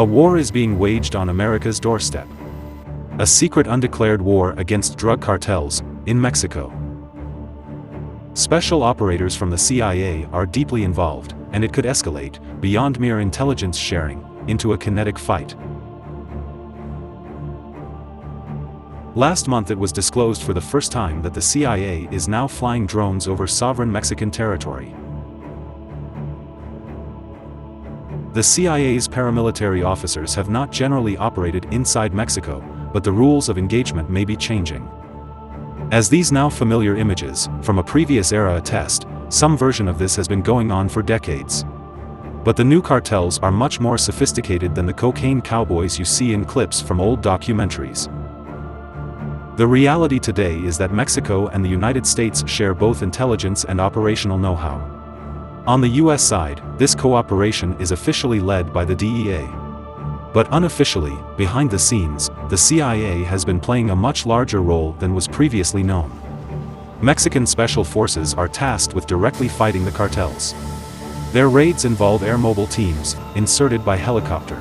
A war is being waged on America's doorstep. A secret undeclared war against drug cartels in Mexico. Special operators from the CIA are deeply involved, and it could escalate beyond mere intelligence sharing into a kinetic fight. Last month it was disclosed for the first time that the CIA is now flying drones over sovereign Mexican territory. The CIA's paramilitary officers have not generally operated inside Mexico, but the rules of engagement may be changing. As these now familiar images from a previous era attest, some version of this has been going on for decades. But the new cartels are much more sophisticated than the cocaine cowboys you see in clips from old documentaries. The reality today is that Mexico and the United States share both intelligence and operational know-how. On the US side, this cooperation is officially led by the DEA. But unofficially, behind the scenes, the CIA has been playing a much larger role than was previously known. Mexican special forces are tasked with directly fighting the cartels. Their raids involve air mobile teams, inserted by helicopter.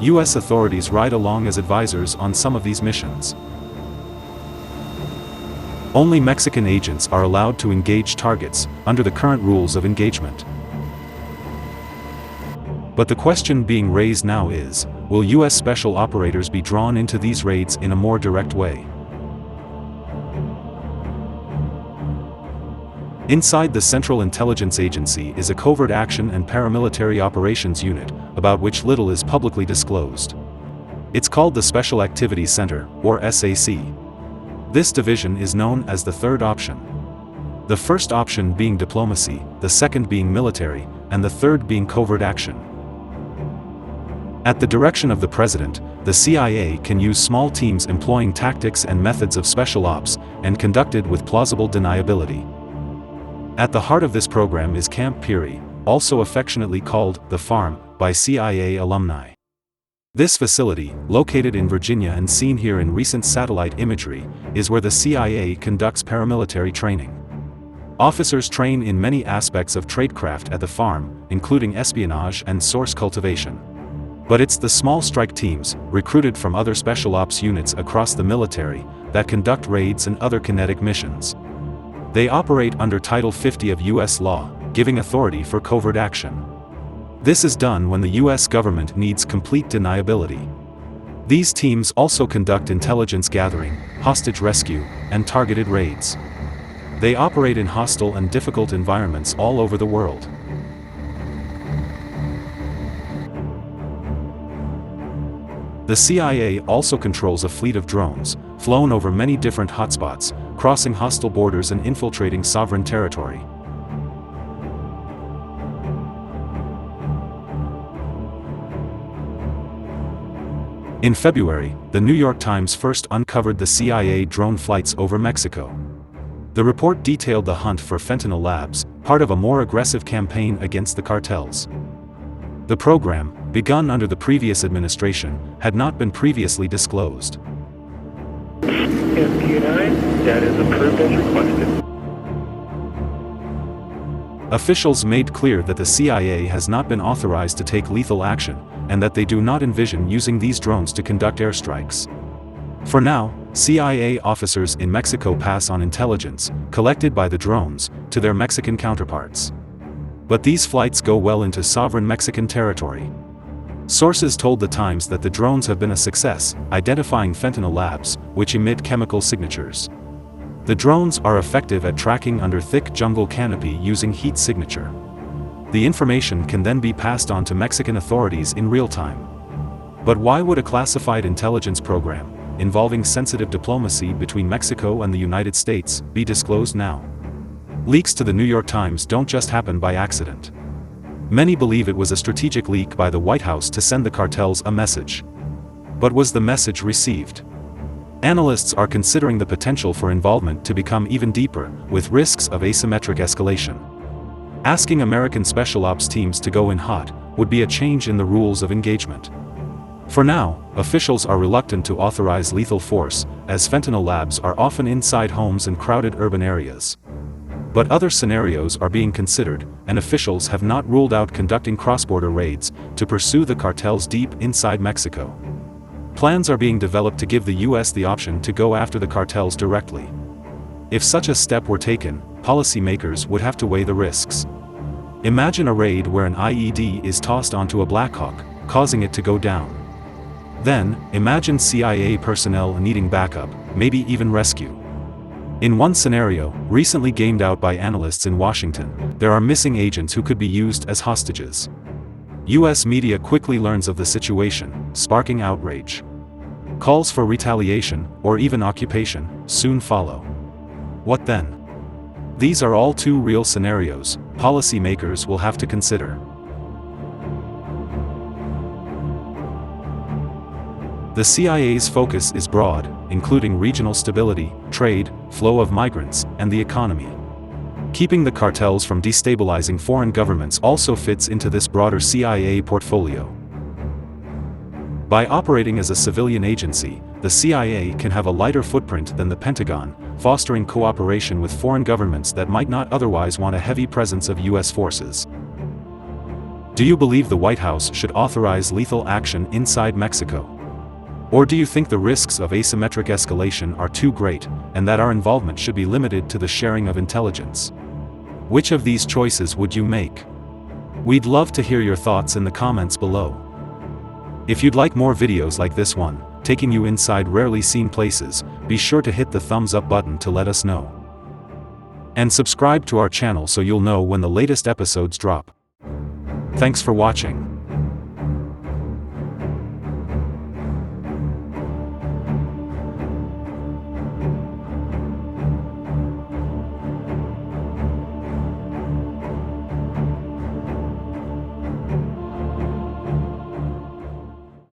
US authorities ride along as advisors on some of these missions. Only Mexican agents are allowed to engage targets under the current rules of engagement. But the question being raised now is, will US special operators be drawn into these raids in a more direct way? Inside the Central Intelligence Agency is a covert action and paramilitary operations unit, about which little is publicly disclosed. It's called the Special Activities Center, or SAC. This division is known as the third option. The first option being diplomacy, the second being military, and the third being covert action. At the direction of the president, the CIA can use small teams employing tactics and methods of special ops, and conducted with plausible deniability. At the heart of this program is Camp Peary, also affectionately called the Farm by CIA alumni. This facility, located in Virginia and seen here in recent satellite imagery, is where the CIA conducts paramilitary training. Officers train in many aspects of tradecraft at the farm, including espionage and source cultivation. But it's the small strike teams, recruited from other special ops units across the military, that conduct raids and other kinetic missions. They operate under Title 50 of US law, giving authority for covert action. This is done when the US government needs complete deniability. These teams also conduct intelligence gathering, hostage rescue, and targeted raids. They operate in hostile and difficult environments all over the world. The CIA also controls a fleet of drones, flown over many different hotspots, crossing hostile borders and infiltrating sovereign territory. In February, the New York Times first uncovered the CIA drone flights over Mexico. The report detailed the hunt for fentanyl labs, part of a more aggressive campaign against the cartels. The program, begun under the previous administration, had not been previously disclosed. MQ9, that is approved as requested. Officials made clear that the CIA has not been authorized to take lethal action, and that they do not envision using these drones to conduct airstrikes. For now, CIA officers in Mexico pass on intelligence, collected by the drones, to their Mexican counterparts. But these flights go well into sovereign Mexican territory. Sources told the Times that the drones have been a success, identifying fentanyl labs, which emit chemical signatures. The drones are effective at tracking under thick jungle canopy using heat signature. The information can then be passed on to Mexican authorities in real time. But why would a classified intelligence program, involving sensitive diplomacy between Mexico and the United States, be disclosed now? Leaks to the New York Times don't just happen by accident. Many believe it was a strategic leak by the White House to send the cartels a message. But was the message received? Analysts are considering the potential for involvement to become even deeper, with risks of asymmetric escalation. Asking American special ops teams to go in hot would be a change in the rules of engagement. For now, officials are reluctant to authorize lethal force, as fentanyl labs are often inside homes and crowded urban areas. But other scenarios are being considered, and officials have not ruled out conducting cross-border raids to pursue the cartels deep inside Mexico. Plans are being developed to give the US the option to go after the cartels directly. If such a step were taken, policymakers would have to weigh the risks. Imagine a raid where an IED is tossed onto a Blackhawk, causing it to go down. Then, imagine CIA personnel needing backup, maybe even rescue. In one scenario, recently gamed out by analysts in Washington, there are missing agents who could be used as hostages. US media quickly learns of the situation, sparking outrage. Calls for retaliation, or even occupation, soon follow. What then? These are all too real scenarios policymakers will have to consider. The CIA's focus is broad, including regional stability, trade, flow of migrants, and the economy. Keeping the cartels from destabilizing foreign governments also fits into this broader CIA portfolio. By operating as a civilian agency, the CIA can have a lighter footprint than the Pentagon, fostering cooperation with foreign governments that might not otherwise want a heavy presence of US forces. Do you believe the White House should authorize lethal action inside Mexico? Or do you think the risks of asymmetric escalation are too great, and that our involvement should be limited to the sharing of intelligence? Which of these choices would you make? We'd love to hear your thoughts in the comments below. If you'd like more videos like this one, taking you inside rarely seen places, be sure to hit the thumbs up button to let us know. And subscribe to our channel so you'll know when the latest episodes drop. Thanks for watching.